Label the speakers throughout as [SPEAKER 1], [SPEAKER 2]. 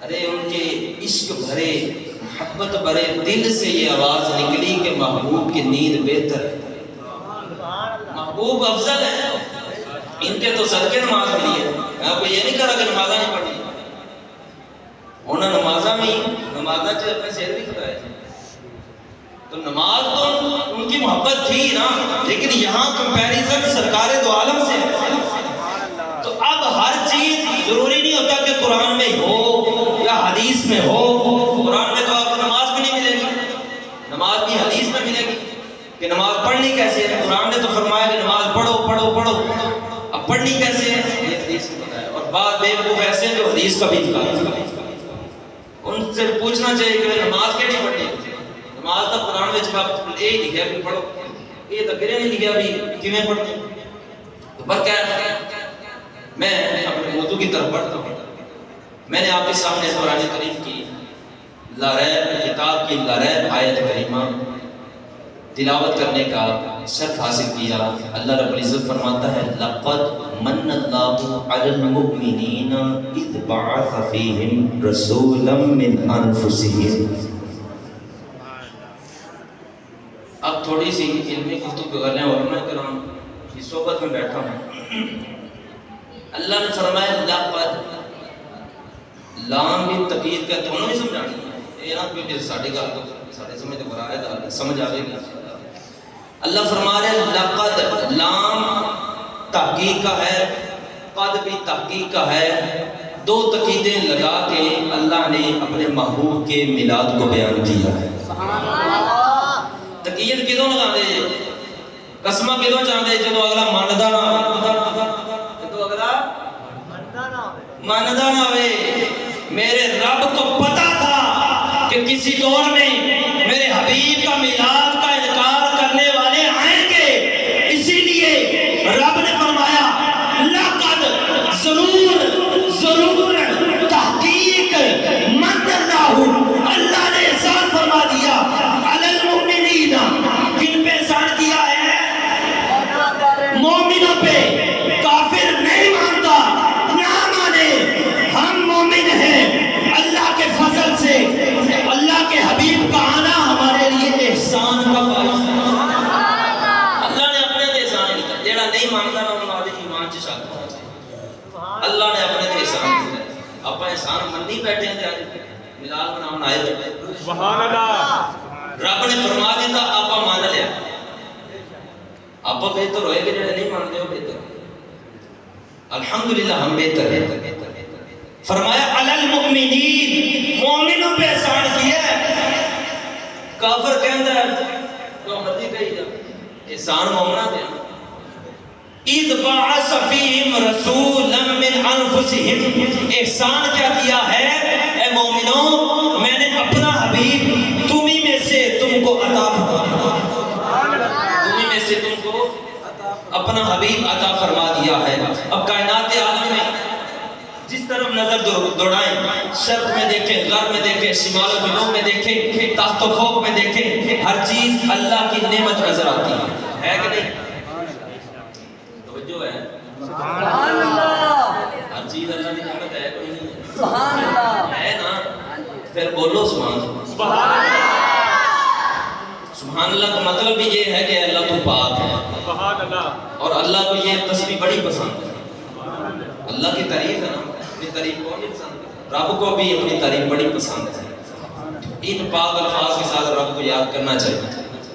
[SPEAKER 1] ارے ان کے عشق بھرے محبت بھرے دل سے یہ آواز نکلی کہ محبوب کی نیند بہتر ہے، محبوب افضل ہے، ان کے تو صدقے نماز ملی ہے۔ میں آپ کو یہ نہیں کہا کہ نمازاں نہیں پڑھنی، انہوں نے نمازاں میں نمازاں چ اپنے سیر بھی کھلائے تھے، تو نماز تو ان کی محبت تھی نا، لیکن یہاں کمپیریزن سرکار دو عالم سے ہے۔ تو اب ہر چیز ضروری نہیں ہوتا کہ قرآن میں ہو یا حدیث میں ہو۔ قرآن میں تو آپ کو نماز بھی نہیں ملے گی، نماز بھی حدیث میں ملے گی کہ نماز پڑھنی کیسے ہے۔ قرآن نے تو فرمایا کہ نماز پڑھو پڑھو پڑھو، اب پڑھنی کیسے ہے یہ حدیث نے بتایا۔ اور بعض بیوقوف ایسے ہیں جو حدیث کا بھی انکار، ان سے پوچھنا چاہیے کہ نماز کیڑی پڑھنی ہے؟ نماز تو قرآن میں جب یہ لکھا بھی پڑھو، یہ تو کرے نہیں لکھا بھی کیویں پڑھتے۔ تو برکہ میں اپنے موضوع کی طرف بڑھتا ہوں۔ میں نے آپ کے سامنے قرآن کریم کی لاریب کتاب کی لاریب آیت کریمہ تلاوت کرنے کا شرف حاصل کیا۔ اللہ رب العزت فرماتا ہے لقد من اللہ علی المؤمنین اذ بعث فیہم رسولا من انفسہم۔ اب تھوڑی سی علمی گفتگو کرنے علماء کرام کی صحبت میں بیٹھا ہوں۔ اللہ نے فرمایا لقد، لام بھی تقید کا دونوں ہی سمجھانی ہے، یہ نہ کہ ساڑھے گا تو ساڑھے سمجھ تو برائے دار سمجھ آگے گی۔ اللہ فرما رہے ہیں لقد، لام تحقیق کا ہے، قد بھی تحقیق کا ہے، دو تقیدیں لگا کے اللہ نے اپنے محبوب کے میلاد کو بیان کیا ہے۔ تقید کدوں لگا دے، قسمہ کدوں چاہ دے جدو اگلا ماندا نہ، جدو اگلا ماندا نہ ہوئے۔ میرے رب کو پتا تھا کہ کسی دور میں میرے حبیب کا میلاد کا انکار کرنے والے آئیں گے، اسی لیے رب نے فرمایا لقد، ضرور ضرور تحقیق، من اللہ، اللہ نے احسان فرما دیا علی المؤمنین، کن پہ احسان کیا ہے؟ مومنوں پہ۔ کافر نہیں مانتا، نہ مانے، ہم مومن ہیں، اللہ کے فضل سے اللہ کے حبیب کا آنا ہمارے لیے احسان کا باعث ہے۔ اللہ نے اپنے تے احسان کیتا، جیڑا نہیں مانتا نا انہاں دے ایمان چ شک ہونا چاہیے۔ اللہ نے اپنے تے احسان کیتا، آپ احسان منی بیٹھے ہیں اج میلاد مناون آئے ہوئے۔ سبحان اللہ، رب نے فرما دیتا آپ مان لیا، آپ بہتر ہوئے کہ جڑے نہیں مانتے ہو بہتر۔ الحمدللہ ہم بہتر ہیں۔ فرمایا علی المؤمنین، مومنوں پہ احسان کیا ہے۔ کافر کہندا ہے جو مرضی کہی جا، احسان مومناں پہ۔ اذ بعث فیہم رسولا من انفسہم، احسان کیا کیا ہے اے مومنوں، میں نے اپنا حبیب تمہیں میں سے تم کو عطا فرمایا، تمہیں میں سے تم کو اپنا حبیب عطا فرما دیا ہے۔ اب کائنات عالم میں جس طرف نظر دوڑائیں، شرق میں دیکھیں، غرب میں دیکھیں، شمال و جنوب میں دیکھیں، تحت و فوق میں دیکھیں، ہر چیز اللہ کی نعمت نظر آتی ہے کہ نہیں؟ توجہ ہے؟ سبحان اللہ، ہر چیز اللہ کی نعمت ہے، کوئی نہیں ہے؟ سبحان اللہ ہے نا، پھر بولو سبحان اللہ۔ سبحان اللہ، سبحان اللہ کا مطلب بھی یہ ہے کہ اللہ تو پاک ہے، سبحان اللہ، اور اللہ کو یہ تسبیح بڑی پسند ہے۔ اللہ کی تعریف ہے نا، اپنی تعریف کون نہیں پسند ہے؟ رب کو بھی اپنی تعریف بڑی پسند ہے۔ ان پاک الفاظ کے ساتھ رب کو یاد کرنا چاہیے،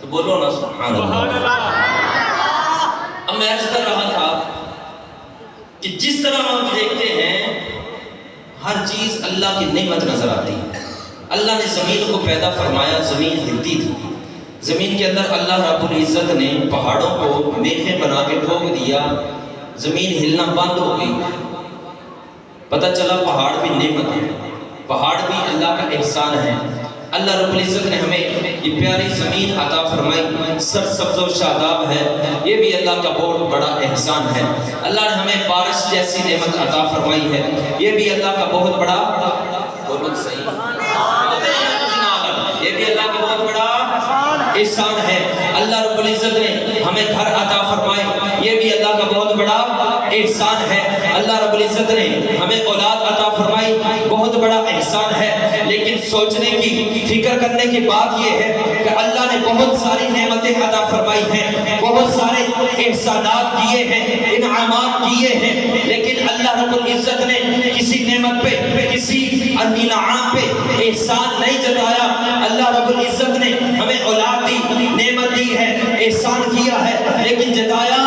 [SPEAKER 1] تو بولو نا سبحان اللہ۔ اب میں عرض کر رہا تھا کہ جس طرح ہم دیکھتے ہیں ہر چیز اللہ کی نعمت نظر آتی ہے۔ اللہ نے زمین کو پیدا فرمایا، زمین ہلتی تھی، زمین کے اندر اللہ رب العزت نے پہاڑوں کو میخیں بنا کے ٹھوک دیا، زمین ہلنا بند ہو گئی۔ پتہ چلا پہاڑ بھی نعمت ہے، پہاڑ بھی اللہ کا احسان ہے۔ اللہ رب العزت نے ہمیں یہ پیاری زمین عطا فرمائی، سرسبز و شاداب ہے، یہ بھی اللہ کا بہت بڑا احسان ہے۔ اللہ نے ہمیں بارش جیسی نعمت عطا فرمائی ہے، یہ بھی اللہ کا بہت بڑا، بہت صحیح، یہ بھی اللہ کا بہت بڑا احسان ہے۔ اللہ رب العزت نے ہمیں گھر عطا فرمائے، یہ بھی اللہ کا بہت بڑا احسان ہے۔ اللہ رب العزت نے ہمیں اولاد عطا فرمائی، بہت بڑا احسان ہے۔ لیکن سوچنے کی، فکر کرنے کی بات یہ ہے کہ اللہ نے بہت ساری نعمتیں عطا فرمائی ہیں، بہت سارے احسانات کیے ہیں، انعامات کیے ہیں، لیکن اللہ رب العزت نے کسی نعمت پہ، کسی انعام پہ احسان نہیں جتایا۔ اللہ رب العزت نے ہمیں اولاد دی، نعمت دی ہے، احسان کیا ہے، لیکن جتایا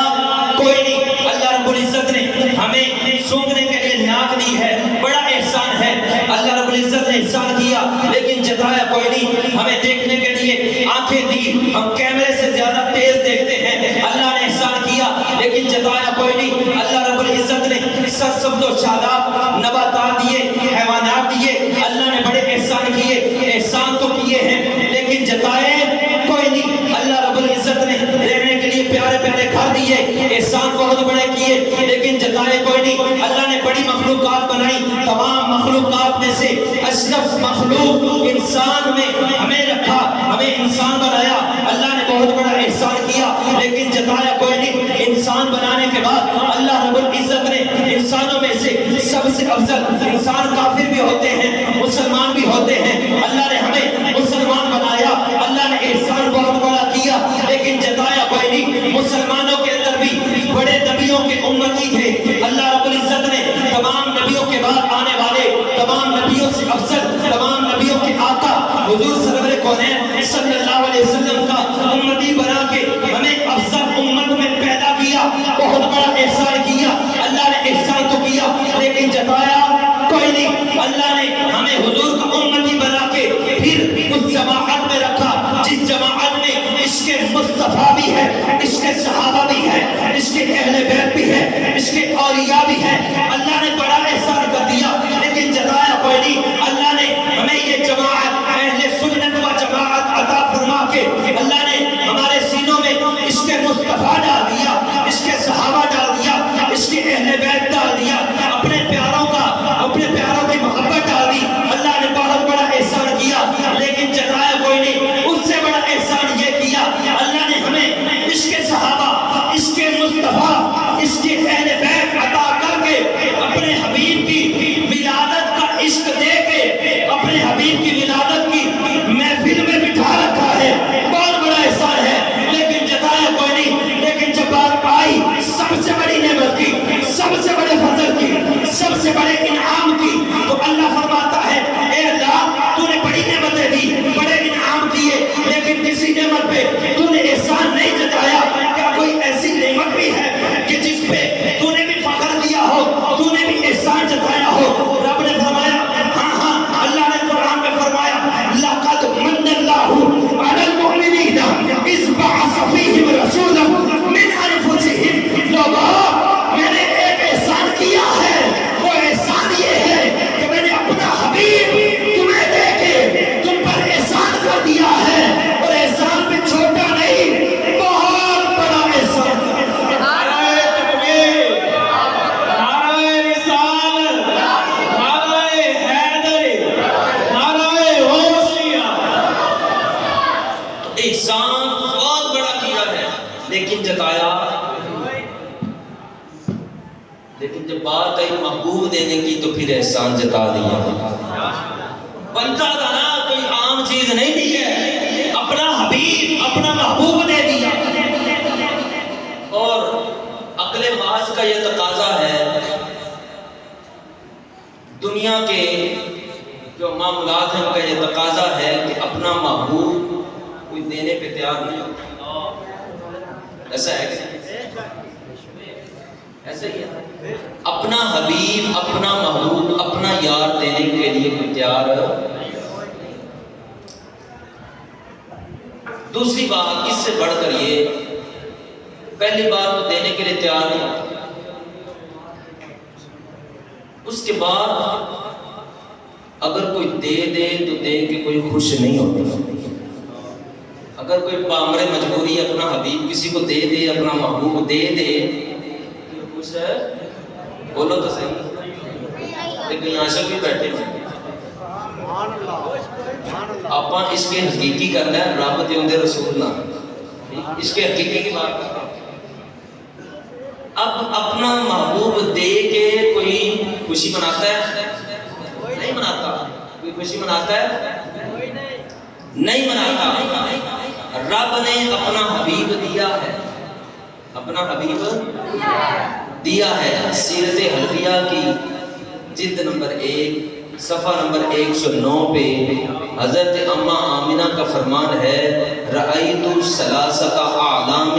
[SPEAKER 1] کوئی نہیں۔ اللہ رب العزت نے ہمیں سونگنے کے لیے ناک دی ہے، بڑا احسان ہے۔ اللہ رب العزت نے احسان کیا لیکن جتایا کوئی نہیں۔ ہمیں دیکھنے کے لیے آنکھیں دی، ہم کیمرے سے زیادہ تیز دیکھتے ہیں، اللہ نے احسان کیا لیکن جتایا کوئی نہیں۔ اللہ رب العزت نے سرسبز و شاداب نباتات دیے، حیوانات دیے، اللہ نے بڑے احسان کیے، احسان تو کیے ہیں لیکن جتائے کوئی نہیں۔ اللہ رب العزت نے رہنے کے لیے پیارے پیارے گھر دیے، احسان بہت بڑے کیے لیکن جتائے کوئی نہیں۔ اللہ نے بڑی مخلوقات بنائی، تمام مخلوقات میں سے اشرف مخلوق انسان میں ہمیں رکھا، ہمیں انسان بنایا۔ اللہ نے بہت بڑا احسان کیا لیکن جتایا کوئی نہیں۔ انسان بنانے کے بعد اللہ رب العزت نے انسانوں میں سے سب سے افضل، انسان کافر بھی ہوتے ہیں، مسلمان بھی ہوتے ہیں، اللہ نے ہمیں مسلمان بنایا۔ اللہ نے احسان بہت بڑا کیا لیکن جتایا کوئی نہیں۔ مسلمانوں کے اندر بھی بڑے نبیوں کے امتی تھے، اللہ رب العزت نے تمام نبیوں کے بعد آنے والے، تمام نبیوں سے افضل، تمام نبیوں کے آقا حضور سرور کونین صلی اللہ علیہ وسلم کا امتی بنا کے ہمیں افضل امت میں پیدا کیا، بہت بڑا احسان کیا۔ اللہ نے احسان تو کیا لیکن جتایا کوئی نہیں۔ اللہ نے ہمیں حضور کا امتی بنا کے پھر اس جماعت میں رکھا جس جماعت میں عشق مصطفیٰ بھی ہے، عشق صحابہ بھی ہے، عشق اہل بیت بھی ہے، عشق اولیاء بھی ہے۔ اللہ نے بڑا احسان کر دیا لیکن جتایا کوئی نہیں۔ اللہ نے ہمیں یہ جماعت اہل سنت و جماعت عطا فرما کے اللہ نے ہمارے سینوں میں عشق مصطفیٰ ڈال دیا، عشق صحابہ ڈال دیا، عشق اہل بیت ڈال دیا، اپنے پیاروں کا، اپنے پیاروں کی محبت ڈال دی۔ اللہ نے بہت بڑا احسان کیا لیکن جتایا کوئی نہیں۔ اس سے بڑا احسان یہ کیا اللہ نے ہمیں عشق صحابہ، عشق مصطفیٰ، عشق اہل بیت عطا کر کے اپنے حبیب کی ولادت کا عشق دے کے اپنے حبیب کی ولادت کی محفل میں بٹھا رکھا ہے، بہت بڑا احسان ہے لیکن جتایا کوئی نہیں۔ لیکن جب بات آئی سب سے بڑی نعمت کی، سب سے بڑے فضل کی، سب سے بڑے انعام کی، تو اللہ فرماتا ہے اے اللہ تو نے بڑی نعمتیں دی، بڑے انعام کیے لیکن کسی نعمت پہ تو نے احسان نہیں جتایا۔ کیا کوئی ایسی نعمت بھی ہے کہ جس پہ تو نے بھی فخر کیا ہو، تو نے بھی احسان جتایا ہو؟ رب نے فرمایا ہاں ہاں، اللہ نے قرآن میں فرمایا لَقَدْ مَنَّ اللَّهُ عَلَى الْمُؤْمِنِينَ إِذْ بَعَثَ فِيهِمْ رَسُولًا مِنْ أَنفُسِهِمْ۔ لوگوں میں نے ایک احسان کیا ہے، وہ احسان یہ ہے کہ میں نے اپنا حبیب تمہیں دے کے تم پر احسان کر دیا ہے، اور احسان بھی چھوٹا نہیں، بہت بڑا احسان۔
[SPEAKER 2] نعرہ تکبیر، نعرہ رسالت، نعرہ حیدری، نعرہ غوثیہ۔
[SPEAKER 1] احسان بہت بڑا کیا ہے لیکن جتایا، لیکن جب بات آئی محبوب دینے کی تو پھر احسان جتا دیا۔ بنتا تھا نا، کوئی عام چیز نہیں دی ہے، اپنا حبیب، اپنا محبوب دے دیا۔ اور عقل محض کا یہ تقاضا ہے، دنیا کے جو معاملات ہیں ان کا یہ تقاضا ہے کہ اپنا محبوب کوئی دینے پہ تیار نہیں ہوتا۔ ایسا ہے کہ ایسا ہی ہے، اپنا حبیب، اپنا محبوب، اپنا یار دینے کے لیے کوئی تیار نہیں۔ دوسری بات اس سے بڑھ کر یہ، پہلی بات تو دینے کے لیے تیار نہیں ہوتا، اس کے بعد اگر کوئی دے دے تو دے کے کوئی خوش نہیں ہوتا۔ اگر کوئی بامر مجبوری اپنا حبیب کسی کو دے دے، اپنا محبوب دے دے، خوش ہے؟ بولو تو صحیح، لیکن عاشق بھی بیٹھے ہیں۔ آپ اس کے حقیقی کرنا ہے، رب تے اندے رسول نہ اس کے حقیقی کی بات کرتا ہوں. اب اپنا محبوب دے کے کوئی خوشی مناتا ہے؟ نہیں مناتا. کوئی خوشی مناتا ہے؟ نہیں مناتا. رب نے اپنا حبیب دیا ہے. اپنا حبیب دیا ہے. سیرت حلبیہ کی جلد نمبر 1 صفحہ نمبر 109 پہ حضرت اما آمنہ کا فرمان ہے رأیت ثلاثۃ اعلام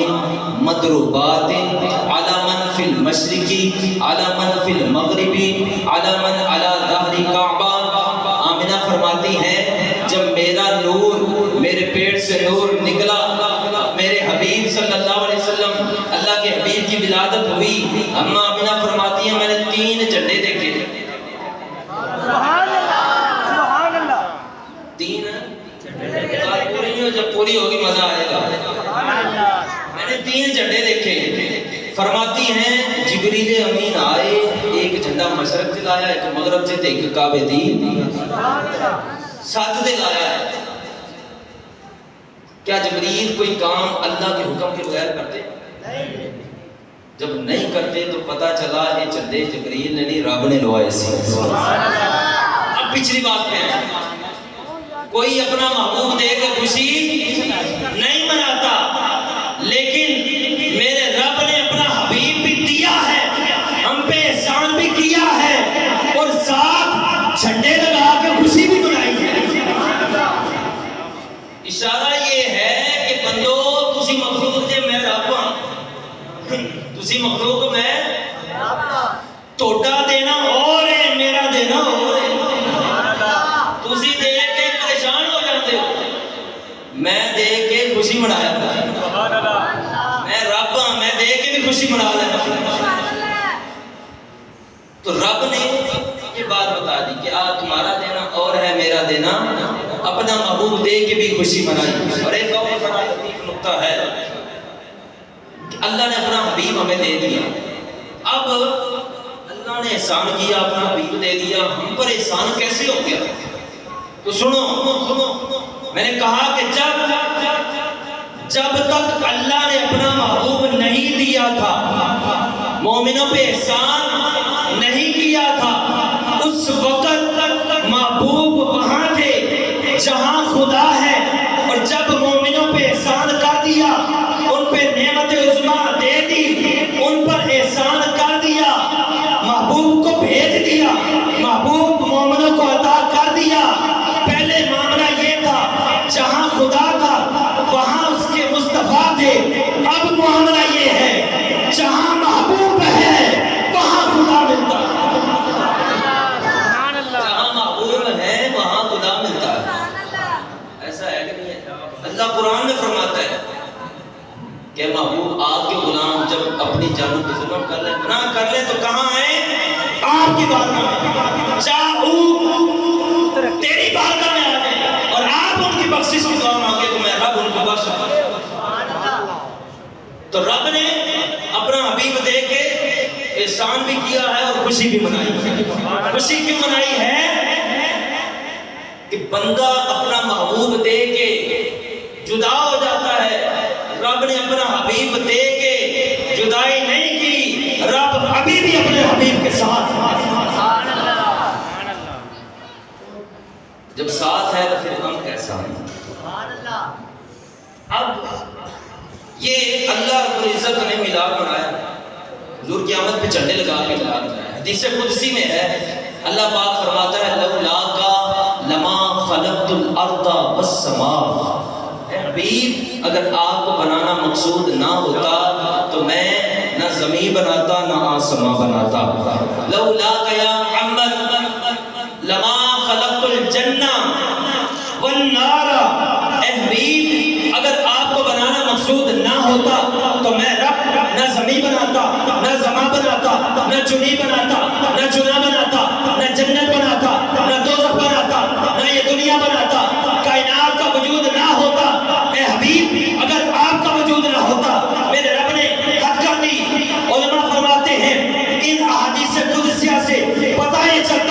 [SPEAKER 1] مضروبات علی من فی المشرقی علی من فی المغربی علی من علی ظہر کعبہ. آمنہ فرماتی ہیں جب میرا نور میرے پیٹ سے نور نکلا میرے حبیب صلی اللہ علیہ وسلم اللہ کے حبیب کی ولادت ہوئی. اما آمنہ فرماتی ہیں میں نے 3 جھنڈے دیکھے. جب پوری ہوگی مزہ آئے گا. میں نے 3 جھنڈے دیکھے. فرماتی ہیں جبریل امین آئے, ایک جھنڈا مشرق سے لایا, ایک مغرب سے, ایک کعبے دی 7 دے لایا ہے. کیا جبریل کوئی کام اللہ کے حکم کے بغیر کرتے؟ جب نہیں کرتے تو پتا چلا یہ جھنڈے جبریل نے نہیں رب نے لوائے سی. اب پچھلی بات پہ ہیں. کوئی اپنا محبوب دے کے خوشی نہیں مناتا, لیکن میرے رب نے اپنا حبیب بھی دیا ہے, ہم پہ احسان بھی کیا ہے, اور ساتھ جھنڈے لگا کے خوشی بھی منائی ہے. اشارہ یہ ہے کہ بندو تسی مخلوق جے میں رب ہاں, تسی مخلوق میں توڑا دینا اور ہے, میرا دینا اور ہے. تسی دے کے پریشان ہو جاتے ہو, میں دے کے خوشی منایا تھا. میں رب ہاں, میں دے کے بھی خوشی منا لیتا. تو رب نے یہ بات بتا دی کہ تمہارا دینا اور ہے, میرا دینا. اپنا محبوب دے کے بھی خوشی منائی. اور ایک اور بڑا لطیف نقطہ ہے کہ اللہ نے اپنا حبیب ہمیں دے دیا. اب اللہ نے احسان کیا, اپنا حبیب دے دیا, ہم پر احسان کیسے ہو گیا؟ تو سنو, میں نے کہا کہ جب تک اللہ نے اپنا محبوب نہیں دیا تھا, مومنوں پہ احسان نہیں کیا تھا, اس وقت محبوب وہاں تھے جہاں خدا ہے. اور جب مومنوں پہ احسان کر دیا, ان پہ نعمت عظمیٰ دے دی, ان پر احسان کر دیا, محبوب کو بھیج دیا, محبوب مومنوں کو عطا کر دیا. پہلے معاملہ یہ تھا جہاں خدا تھا وہاں اس کے مصطفیٰ تھے. اب معاملہ یہ ہے جہاں محبوب ہے وہاں خدا ملتا ہے. جہاں محبوب ہے وہاں خدا ملتا ہے. ایسا ہے کہ نہیں ہے؟ اللہ قرآن میں فرماتا ہے کہ محبوب آپ کے غلام جب اپنی جانوں کی ظلم کر لیں, گناہ کر لیں, تو کہاں آئیں؟ آپ کی بارگاہ میں. تیری بارگاہ میں آ جائیں اور آپ ان کی بخشش کی دعا مانگے تو میں رب ان کو بخش دوں. تو رب نے اپنا حبیب دے کے احسان بھی کیا ہے اور خوشی بھی منائی. خوشی کیوں منائی ہے کہ بندہ اپنا محبوب دے کے جدا ہو جاتا ہے. رب نے اپنا حبیب دے کے جدائی نہیں کی, رب ابھی بھی اپنے حبیب کے ساتھ. جب ساتھ ہے تو پھر ہم کیسا ہیں؟ اب یہ اللہ رب العزت نے ملاد بنایا, حضور قیامت پہ جھنڈے لگا کے ملاد بنایا. حدیث قدسی میں ہے اللہ پاک فرماتا ہے لولا کا لما خلقت الارض والسماء. اے حبیب اگر آپ کو بنانا مقصود نہ ہوتا تو میں نہ زمین بناتا نہ آسمان بناتا. لولا کا یا محمد لما خلقت الجنہ والنار. اے حبیب اگر آپ کو بنانا مقصود نہ ہوتا تو میں رب نہ زمین بناتا نہ زمان بناتا نہ چنی بناتا نہ چنا بناتا نہ جنت بناتا نہ دوزخ بناتا نہ یہ دنیا بناتا. کائنات کا وجود نہ ہوتا. اے حبیب اگر آپ کا وجود نہ ہوتا, میرے رب نے حد کر دی. علماء فرماتے ہیں ان احادیث قدسیہ سے پتہ یہ چلتا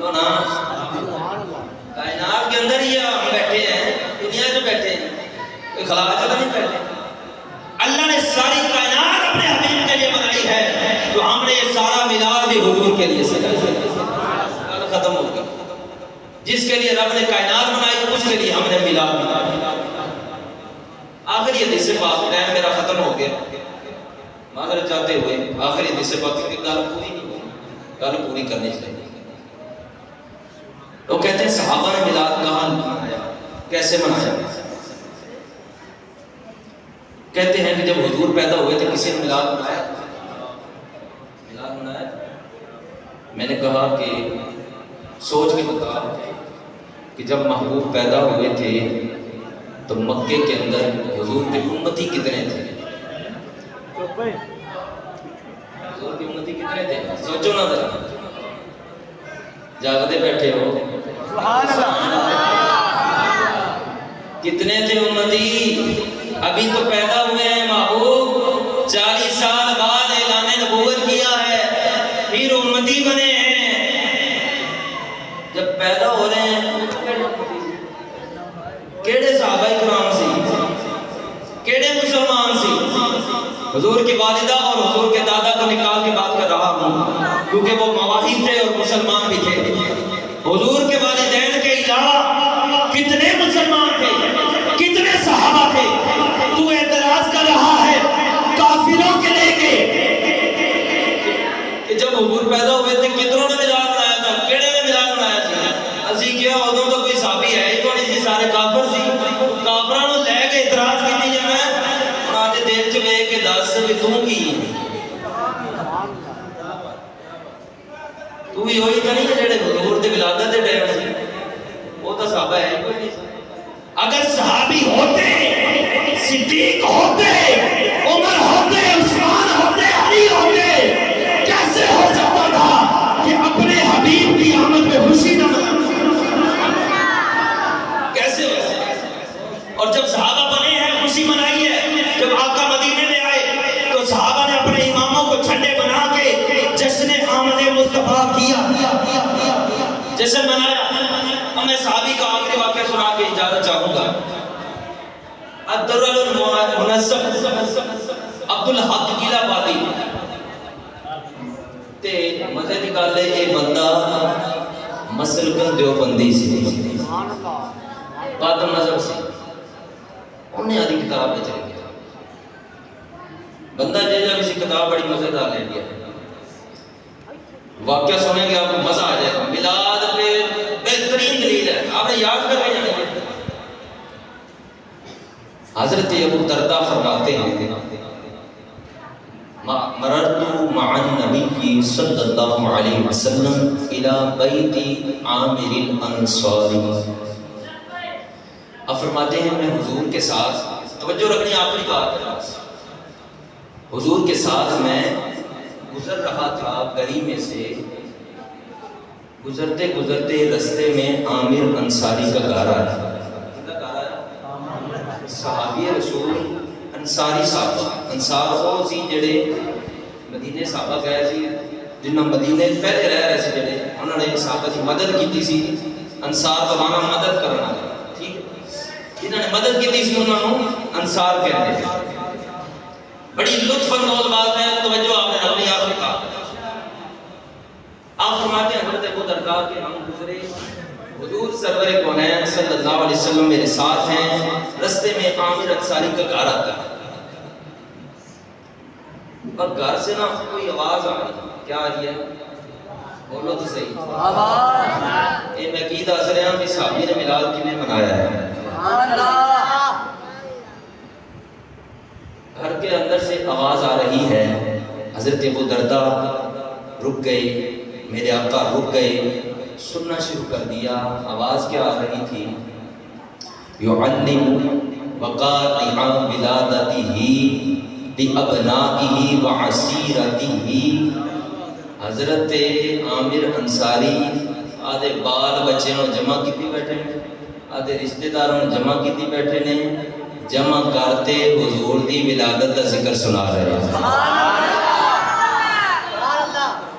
[SPEAKER 1] بولو نا، کائنات کے اندر ہی ہم بیٹھے ہیں، دنیا میں بیٹھے ہیں، کوئی خلا جگہ نہیں بیٹھے۔ اللہ نے ساری کائنات اپنے حبیب کے لیے بنائی ہے، تو ہم نے یہ سارا میلاد بھی حضور کے لیے سجایا۔ کل ختم ہو گیا، جس کے لیے رب نے کائنات بنائی اس کے لیے ہم نے میلاد بنایا۔ آخری حدیث پاک، ٹائم میرا ختم ہو گیا، معذرت چاہتے ہوئے آخری حدیث پاک کی گل پوری نہیں ہوئی، گل پوری کرنی چاہیے۔ لوگ کہتے ہیں صحابہ نے میلاد کہاں منایا، کیسے منایا؟ کہتے ہیں کہ جب حضور پیدا ہوئے تھے کسی نے میلاد منایا؟ میلاد منایا؟ میں نے کہا کہ سوچ کے بتا کہ جب محبوب پیدا ہوئے تھے تو مکے کے اندر حضور کے امتی کتنے تھے؟ حضور کے امتی کتنے تھے؟ سوچو نا ذرا، جاگتے بیٹھے ہو، کتنے تھے امتی؟ ابھی تو پیدا ہوئے ہیں محبوب، 40 سال بعد اعلان نبوت کیا ہے، پھر امتی بنے ہیں۔ جب پیدا ہو رہے ہیں کیڑے صحابہ کرام سی، کیڑے مسلمان سی؟ حضور کی والدہ اور حضور کے دادا کو نکال کے بات کر رہا ہوں، کیونکہ وہ مواہب تھے اور مسلمان بھی تھے۔ حضور کے والدین کے علاوہ کتنے مسلمان تھے، کتنے صحابہ تھے؟ تو اعتراض کر رہا ہے کافروں کے لے کے کہ جب حضور پیدا ہوئے تھے کتنوں نے میلاد منایا تھا، کیڑے نے میلاد منایا تھا؟ اسی کیا ادوں تو کوئی صحابی ہے ہی کوئی سی، سارے کافر سی۔ کافراں نوں لے کے اعتراض کیتی جانا ہے، اج دل چ ویکھ کے دس کہ تو کی ہے؟ تو بھی وہی تو نہیں ہے جڑے حضور دے ولادت دے ٹائم سی، وہ تو صحابہ ہے ہی کوئی نہیں۔ اگر صحابی ہوتے، صدیق ہوتے، عمر ہوتے، عثمان ہوتے، علی ہوتے، کیسے ہو سکتا تھا کہ اپنے حبیب کی آمد پہ خوشی نہ منائیں؟ کیسے ہو سکتا؟ اور جب صحابہ بنے ہیں خوشی منائی ہے۔ جب آقا مدینے میں آئے تو صحابہ نے اپنے اماموں کو جھنڈے بنا کے جشن آمد مصطفیٰ کیا، جشن منایا۔ اب میں صحابی کا آخری واقعہ سنا کے اجازت چاہوں گا۔ الدرر المنظم عبدالحق قلعہ بادی تے مزے دی گل ہے، یہ بندہ مسلکن دیوبندی سی، بات مذہب سی، انہیں آدھی کتاب میں چلے گیا۔ بندہ جیسا کسی کتاب بڑی مزیدار لے گیا، واقعہ سنیں گے آپ کو مزہ آ جائے گا۔ میلاد پہ بہترین دلیل ہے، آپ نے یاد کر کے جانا ہے۔ حضرت ابو درداء فرماتے ہیں مررت مع النبی صلی اللہ علیہ وسلم الى بیت عامر الانصاری۔ اب فرماتے ہیں میں حضور کے ساتھ، توجہ رکھنی آخری بات ہے، حضور کے ساتھ میں گزر رہا تھا گلی میں سے، گزرتے گزرتے رستے میں عامر انصاری کا گھر آیا۔ صحابی رسول انصاری صحابہ، انصار وہ سی جڑے مدینے صحابہ گئے سی، جنہوں مدینے پہلے رہ رہے سی، جڑے انہوں نے صحابہ کی مدد کی سی۔ انصار کا معنی مدد کرنا، ٹھیک ہے، جنہوں نے مدد کی سی انہوں نے انصار کہتے ہیں۔ بڑی لطف اندوز بات ہے، توجہ آپ نے اپنی آخر کا۔ آپ فرماتے ہیں حضرت ابو درداء کے ہم گزرے، حضور سرور کونین صلی اللہ علیہ وسلم میرے ساتھ ہیں، رستے میں عامر انصاری کا گھر آتا ہے، اور گھر سے نا کوئی آواز آ رہی، کیا آ رہی ہے؟ بولو تو صحیح۔ یہ میں کی دس رہا ہوں کہ صحابی نے میلاد کیویں منایا ہے۔ گھر کے اندر سے آواز آ رہی ہے، حضرت ابو درداء رک گئے، میرے آقا رک گئے، سننا شروع کر دیا۔ آواز کیا آ رہی تھی؟ یعلم وقاطع ولادتہ لابنائہ وعشیرتہ۔ حضرت عامر انصاری آدھے بال بچے نو جمع کیتی بیٹھے نے، آدھے رشتہ داروں جمع کیتی بیٹھے نے، جمع کرتے حضور دی ولادت کا ذکر سنا رہے ہیں۔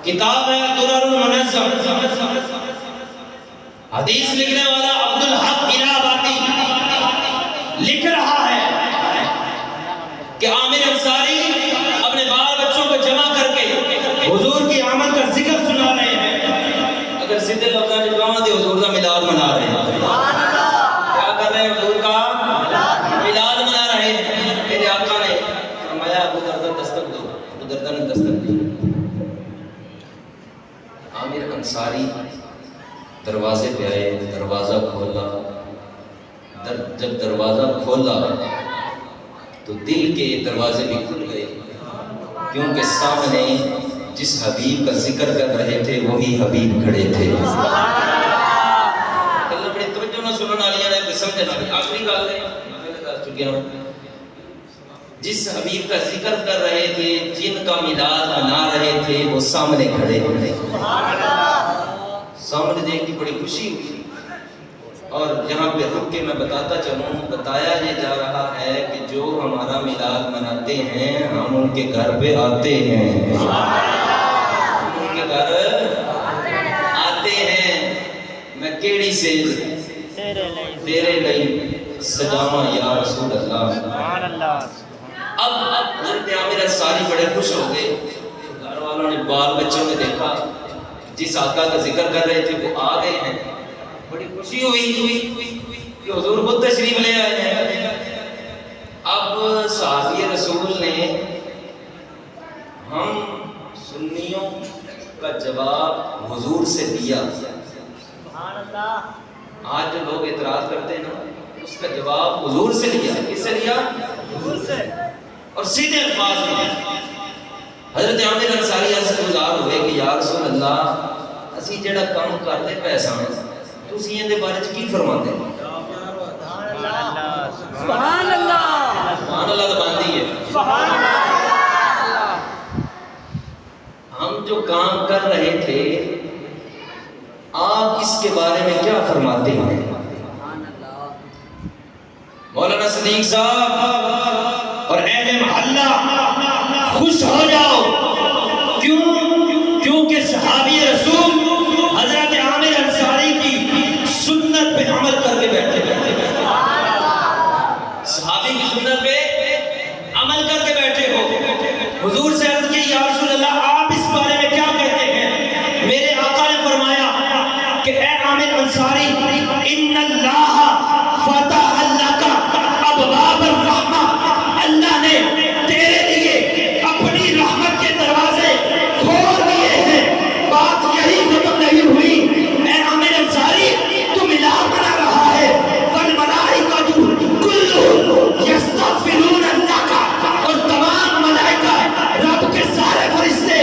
[SPEAKER 1] کتاب ہے درر المنظم، حدیث لکھنے والا عبدالحق الہابادی لکھ رہا ہے کہ عامر انصاری اپنے بال بچوں کو جمع کر کے حضور کی آمد کا ذکر سنا رہے ہیں. اگر سیدھے لفظوں میں کہوں تو حضور کا میلاد منا رہے ہیں. کیا کر رہے ہیں؟ حضور کا میلاد منا رہے ہیں. میرے آقا نے فرمایا ابو دردہ دستک دو. ابو دردہ نے دستک دی. عامر انصاری دروازے پہ آئے, دروازہ کھولا. جب دروازہ کھولا تو دل کے دروازے بھی کھل گئے, کیونکہ سامنے جس حبیب کا ذکر کر رہے تھے وہی حبیب کھڑے تھے. اللہ بڑی توجہ نہ سننے والی نے سمجھنا. آخری گل ہے کر چکے ہوں. جس حبیب کا ذکر کر رہے تھے, جن کا میلاد منا رہے تھے, وہ سامنے کھڑے تھے. سامنے دیکھ کے بڑی خوشی ہوئی. اور یہاں پہ رک کے میں بتاتا چلوں, بتایا یہ جا رہا ہے کہ جو ہمارا میلاد مناتے ہیں ہم ان کے گھر پہ آتے ہیں, ان کے گھر آتے ہیں. میں کیڑی سے تیرے نہیں سجاواں یا رسول اللہ. اب حضرت عامر انصاری بڑے خوش ہو گئے. گھر والوں نے, بال بچوں نے دیکھا جس آقا کا ذکر کر رہے تھے وہ آ گئے ہیں. بڑی خوشی ہوئی کہ حضور خود تشریف لے آئے ہیں. اب صحابی رسول نے ہم سنیوں کا جواب حضور سے دیا. آج جو لوگ اعتراض کرتے ہیں نا, اس کا جواب حضور سے لیا. کس سے لیا؟ حضور سے. اور سیدھے الفاظ میں حضرت عامر انصاری عرض گزار ہوئے کہ یا رسول اللہ, اسی جڑا کام کرتے پیسہ تسی ان دے بارے چ کی فرماتے ہیں؟ سبحان اللہ. سبحان اللہ تو باندھی ہے. سبحان اللہ. ہم جو کام کر رہے تھے آپ اس کے بارے میں کیا فرماتے ہیں؟ مولانا صدیق صاحب اور اہل محلہ خوش ہو جاؤ. کیوں؟ کیونکہ صحابی رسول حضرت عامر انصاری کی سنت پہ عمل کر کے بیٹھے. صحابی کی سنت پہ عمل کر کے بیٹھے ہو. حضور سے عرض کی یا رسول اللہ آپ اس بارے میں کیا کہتے ہیں؟ میرے آقا نے فرمایا کہ اے عامر انصاری, ان اللہ فتح لک ابواب الرحمہ, اللہ نے تیرے لیے اپنی رحمت کے دروازے کھول دیے ہیں. بات یہی ختم نہیں ہوئی. اے عامر انصاری تو میلاد منا رہا ہے. والملائکۃ کلھم یستغفرون لک, اور تمام ملائکہ رب کے سارے فرشتے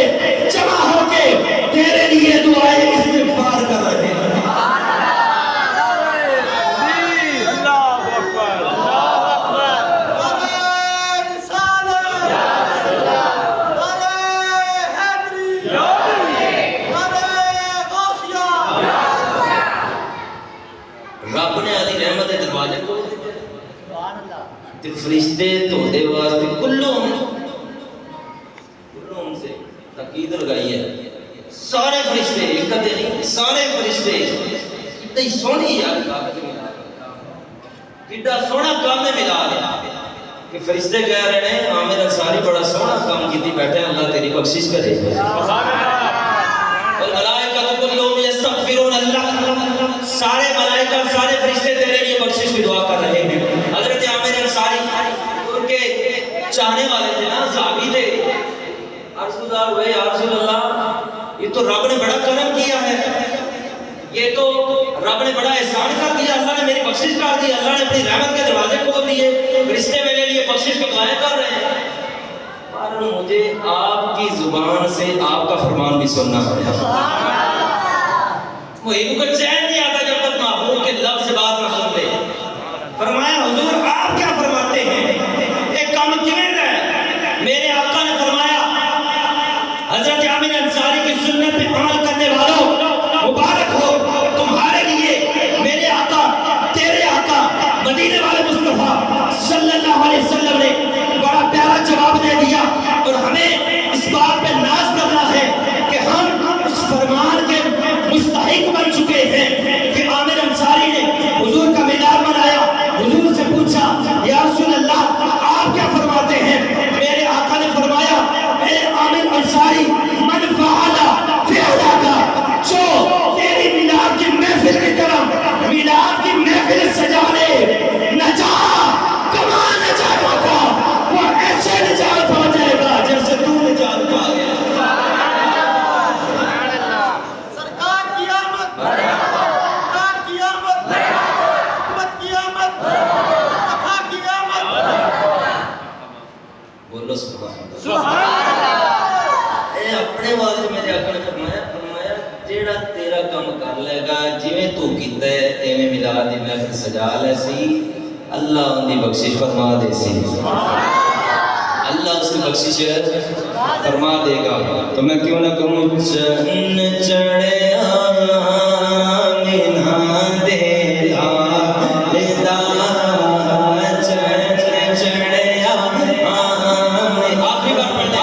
[SPEAKER 1] جمع ہو کے تیرے لیے دعائیں استغفار کر رہے ہیں. رب نے علی رحمت دروازے کھول دیتے تے فرشتے تھوڑے واسطے کلوں سے تاکید لگائی ہے. سارے فرشتے, ایک کتے نہیں, سارے فرشتے. اتنی سونی یار کتنا سونا کام میں ملا کہ فرشتے کہہ رہے ہیں عامر انصاری بڑا سونا کام کیتی بیٹھے, اللہ تیری بخشش کرے. والملائکۃ کلھم یستغفرون لک, سارے ملائکہ سارے فرشتے تیرے لیے بخشش کی دعا کر رہے ہیں. حضرت عامر انصاری ان کے چاہنے والے تھے نا, صحابی تھے. عرض گزار ہوئے یا رسول اللہ یہ تو رب نے بڑا کرم کیا ہے, یہ تو رب نے بڑا احسان کر دیا, اللہ نے میری بخشش کر دی, اللہ نے اپنی رحمت کے دروازے کھول دیے, فرشتے میرے لیے بخشش کی دعائیں کر رہے ہیں. پر مجھے آپ کی زبان سے آپ کا فرمان بھی سننا پڑتا. وہی کو چین نہیں آتا جب تک محبوب کے لفظ سے بات نہ سن لے. فرمایا حضور آپ کیا فرماتے ہیں, ایک کام کیوں ہے؟ میرے آقا نے فرمایا حضرت عامر انصاری کی سنت پہ عمل کرنے والوں مبارک ہو, تمہارے لیے میرے آقا تیرے آقا مدینے والے مصطفیٰ صلی اللہ علیہ وسلم نے بڑا پیارا جواب دے دیا. اور ہمیں اس بات پہ ناز کرنا ہے کہ ہم اس فرمان کے مستحق بن چکے ہیں سبحان اللہ۔ اے اپنے واسطے میرے آقا نے فرمایا جیڑا تیرا کام کر لے گا جویں تو کیتا ہے ایویں میلاد دی محفل سجا لے سی، اللہ ان دی بخشش فرما دے سی، اللہ اس کی بخشش فرما دے گا۔ تو میں کیوں نہ کہوں چن چڑھیا مینا دے لالدہ، چن چڑھیا آخری بار پڑھتے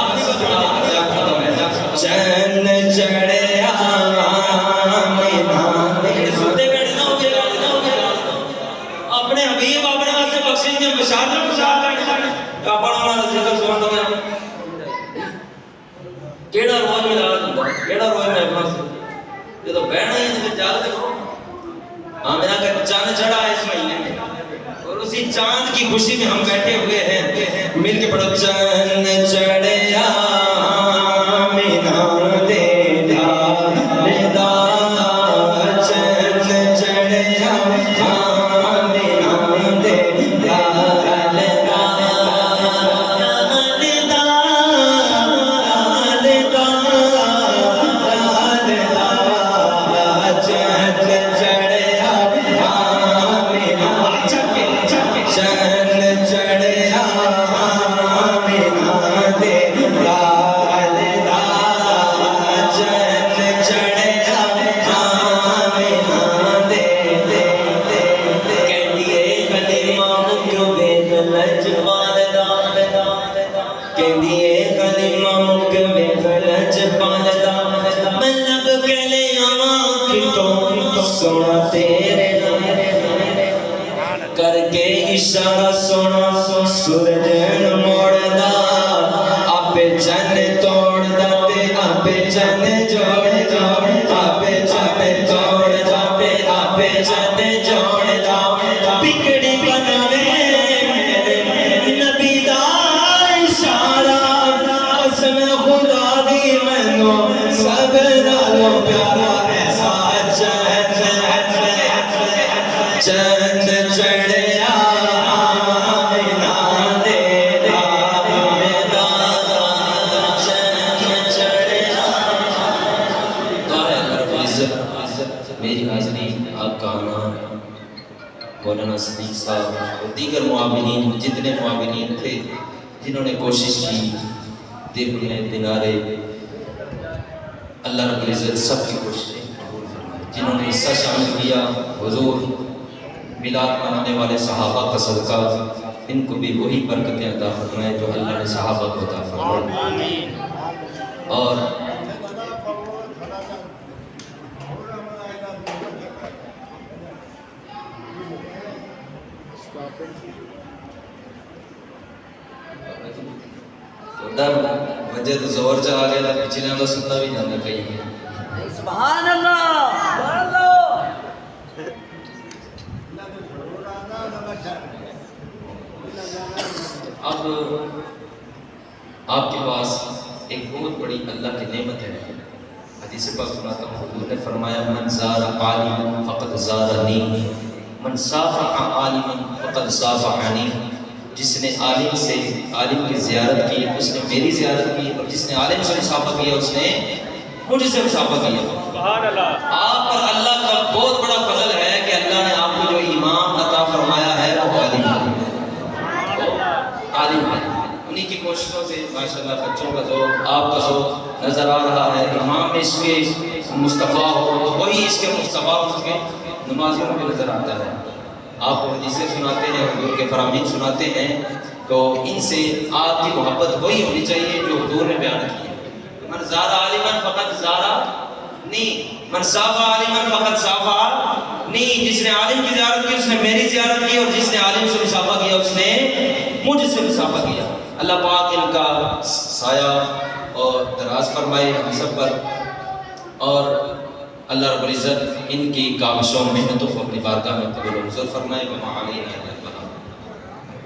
[SPEAKER 1] چن چڑھیا مینا دے، سنتے بیٹھے نہ ہو گیا اپنے حبیب اپنے واسطے بخشش کے بشارت اپنا ذکر سن دو کیڑا روز میلاد ہوندا کیڑا روز محفل سے جدو بہنا ہی تے جال دیکھو ہاں میرا کہ چاند چڑھا ہے اس مہینے میں اور اسی چاند کی خوشی میں ہم بیٹھے ہوئے ہیں مل کے پڑھو چاند چڑھیا مینا دے لالدہ، چاند چڑھیا مینا دے لالدہ، سونا تیرے کر کے اشارہ سونا سورج موڑدا آپے چن توڑدا تے آپے چن جوڑدا آپے چن توڑدا تے آپے چن جوڑدا پکڑی بناوے میرے نبی دا اشارہ قسم خدا دی مینوں سب نالوں پیارا ایسا چند چڑھیا مینا دے لالدہ، چند چڑھیا۔ دعا ہے اللہ رب العزت میری حاضرین آپ کا آنا مولانا صدیق صاحب اور دیگر معاونین جتنے معاونین تھے جنہوں نے کوشش کی دل میں دنارے، اللہ رب العزت سب کی کوششیں قبول فرمائے۔ جنہوں نے حصہ شامل کیا حضور میلاد منانے والے صحابہ کا صدقہ ان کو بھی وہی برکتیں عطا فرمائے جو اللہ نے صحابہ کو عطا فرمائے۔ اور وجہ تو زور چ آ گیا پچھلے تو سننا بھی جانا کہیں
[SPEAKER 3] سبحان اللہ سبحان اللہ۔
[SPEAKER 1] اب آپ کے پاس ایک بہت بڑی اللہ کی نعمت ہے، حدیث پاک سناتا ہوں، حضور نے فرمایا من زار عالما فقد زارنی، من صافح عالما فقد صافحنی، جس نے عالم سے عالم کی زیارت کی اس نے میری زیارت کی، اور جس نے عالم سے مصافحہ کیا اس نے مجھ سے مصافحہ کیا۔
[SPEAKER 2] سبحان اللہ۔
[SPEAKER 1] آپ پر اللہ کا بہت بڑا فضل ہے کہ اللہ نے آپ کو جو ایمان عطا فرمایا ہے وہ عالم ہے، عالم ہے۔ انہی کی کوششوں سے ماشاءاللہ بچوں کا ذوق آپ کا ذوق نظر آ رہا ہے۔ امام میں اس کے مصطفیٰ ہو وہی اس کے مصطفیٰ اس کے نمازیوں میں نظر آتا ہے۔ آپ کو حدیثیں سناتے ہیں، حضور کے فرامین سناتے ہیں، تو ان سے آپ کی محبت وہی ہونی چاہیے جو حضور نے بیان کی ہے۔ من زار عالما فقط زارنی، من صافح عالما فقط صافحنی، جس نے عالم کی زیارت کی اس نے میری زیارت کی، اور جس نے عالم سے مصافحہ کیا اس نے مجھ سے مصافحہ کیا۔ اللہ پاک ان کا سایہ اور دراز فرمائے ہم سب پر، اور اللہ رب العزت ان کی کاوشوں محنتوں کو اپنی بارگاہ میں قبول و منظور فرمائے۔